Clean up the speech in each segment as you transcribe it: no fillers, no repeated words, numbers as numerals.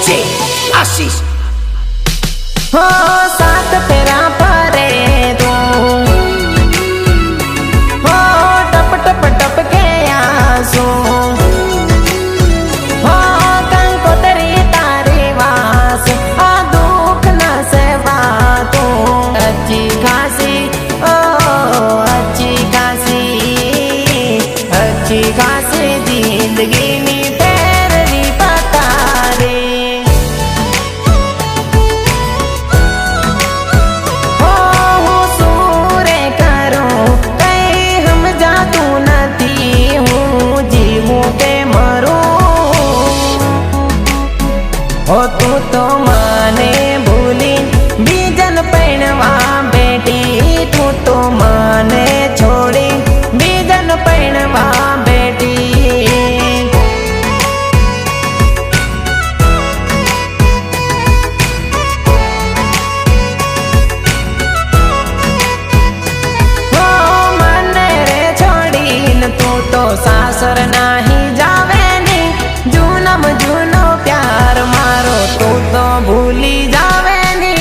DJ आशीष हो सात फेरा परे तू हो टप टप टप के आंसू हो कंकोतरी तारी वास आ दुख न सेवा तू अच्छी खासी ओ अच्छी खासी जिंदगी नी तेरी पता रे हो तू तो माने भूली बीजन पैणवा बेटी तू तो माने छोड़ी बीजन पैणवा बेटी हो मने रे छोड़ी तू तो सासर नाही जावे नी जूनम जूनो प्यार मारो तू तो भूली जावे नी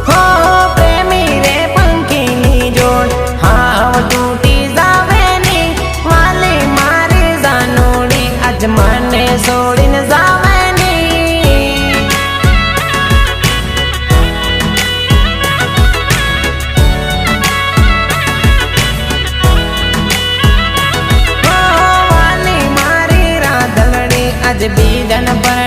हो प्रेमी रे पंखीनी जोड़ हाव टूटी जावे नी वाली मारी जानोड़ी आज मने सोड़ीन जावे नी आज बीजन पर